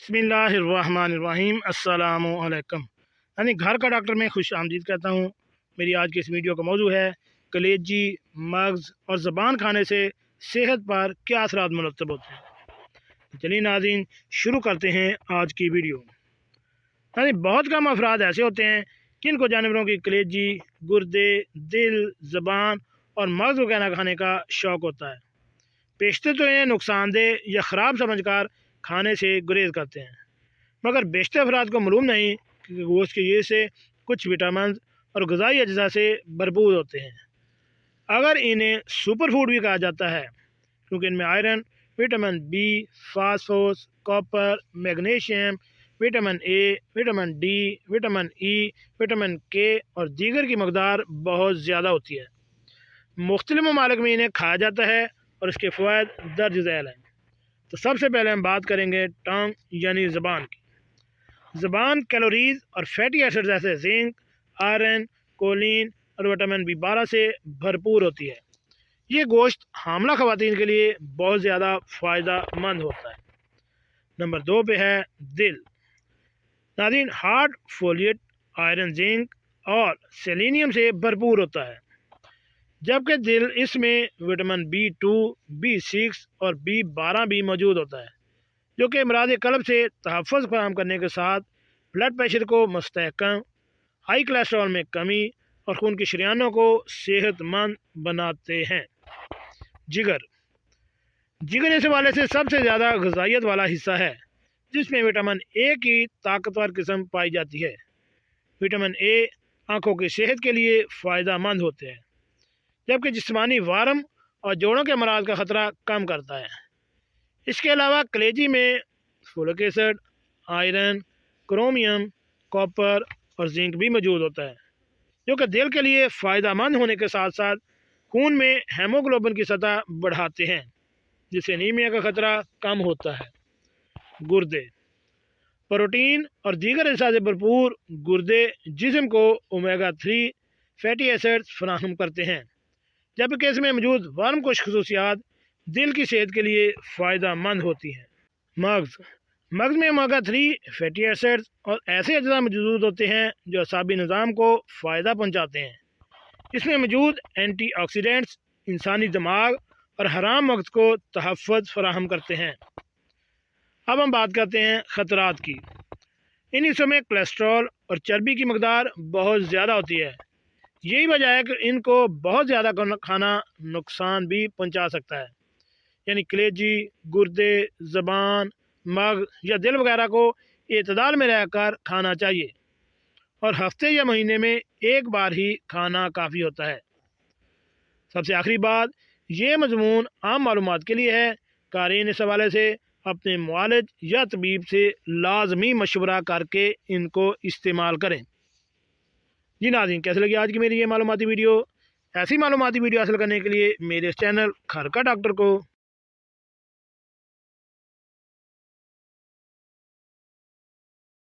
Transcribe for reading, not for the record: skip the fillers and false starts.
बिस्मिल्लाहिर्रहमानिर्रहीम। अस्सलामु अलैकुम। यानी घर का डॉक्टर में खुश आमदीद कहता हूँ। मेरी आज की इस वीडियो का मौजू है कलेजी, मग़ज़ और ज़बान खाने से सेहत पर क्या असरात मुरतब होते हैं। चलिए नाज़रीन, शुरू करते हैं आज की वीडियो। यानी बहुत कम अफराद ऐसे होते हैं जिनको जानवरों की कलेजी, गुर्दे, दिल, ज़बान और मग़ज़ वगैरह खाने का शौक़ होता है। बेशतर तो इन्हें नुकसानदेह या ख़राब समझकर खाने से गुरेज करते हैं, मगर बेशतर अफराद को मालूम नहीं कि गोश्त की ये से कुछ विटामिन और ग़िज़ाई अज्जा से भरपूर होते हैं। अगर इन्हें सुपर फूड भी कहा जाता है क्योंकि इनमें iron, vitamin B, phosphorus, copper, magnesium, vitamin A, vitamin D, vitamin E, vitamin K और दीगर की मकदार बहुत ज़्यादा होती है। मुख्तलिफ ममालिक में इन्हें खाया जाता है और इसके फ़वाइद दर्ज झैल हैं। तो सबसे पहले हम बात करेंगे टंग यानी ज़बान की। ज़बान कैलोरीज और फैटी एसिड जैसे जिंक, आयरन, कोलिन और विटामिन B12 से भरपूर होती है। ये गोश्त हामला ख़वातीन के लिए बहुत ज़्यादा फ़ायदा मंद होता है। नंबर 2 पे है दिल। नाज़रीन, हार्ट फोलिएट आयरन, जिंक और सेलेनियम से भरपूर होता है, जबकि दिल इसमें विटामिन B2, B6 और B12 भी मौजूद होता है, जो कि अमराज़ क़ल्ब से तहफ़्फ़ुज़ फराहम करने के साथ ब्लड प्रेशर को मुस्तहकम, हाई कोलेस्ट्रॉल में कमी और खून की शरीयानों को सेहतमंद बनाते हैं। जिगर इस हवाले से सबसे ज़्यादा ग़िज़ाइयत वाला हिस्सा है, जिसमें विटामिन ए की ताकतवर किस्म पाई जाती है। विटामिन ए आँखों की सेहत के लिए फ़ायदा मंद होते हैं, जबकि जिस्मानी वार्म और जोड़ों के अमराज का ख़तरा कम करता है। इसके अलावा कलेजी में folic acid, iron, chromium, copper और जिंक भी मौजूद होता है, जो कि दिल के लिए फ़ायदा मंद होने के साथ साथ खून में हेमोग्लोबिन की सतह बढ़ाते हैं, जिससे एनीमिया का ख़तरा कम होता है। गुर्दे प्रोटीन और दीगर अज्जा से भरपूर गुर्दे जिस्म को ओमेगा 3 फैटी एसिड्स फराहम करते हैं, जबकि इसमें मौजूद वर्म कुछ खसूसियात दिल की सेहत के लिए फ़ायदा मंद होती हैं। मग़ज़ में ओमेगा 3 फैटी एसिड्स और ऐसे अज्जा मौजूद होते हैं जो असाबी निज़ाम को फ़ायदा पहुँचाते हैं। इसमें मौजूद एंटीऑक्सीडेंट्स इंसानी दिमाग और हराम मग़ज़ को तहफ़्फ़ुज़ फराहम करते हैं। अब हम बात करते हैं ख़तरात की। इन हिस्सों में कोलेस्ट्रॉल और चर्बी की मकदार बहुत ज़्यादा होती है। यही वजह है कि इनको बहुत ज़्यादा खाना नुकसान भी पहुंचा सकता है। यानी कलेजी, गुर्दे, ज़बान, मग़ज़ या दिल वगैरह को एतदाल में रहकर खाना चाहिए और हफ्ते या महीने में एक बार ही खाना काफ़ी होता है। सबसे आखिरी बात, ये मज़मून आम मालूमात के लिए है। क़ारीन इस हवाले से अपने मुआलिज या तबीब से लाजमी मशवरा करके इनको इस्तेमाल करें। जी नाज़रीन, कैसे लगी आज की मेरी ये मालूमाती वीडियो। ऐसी मालूमाती वीडियो हासिल करने के लिए मेरे इस चैनल घर का डॉक्टर को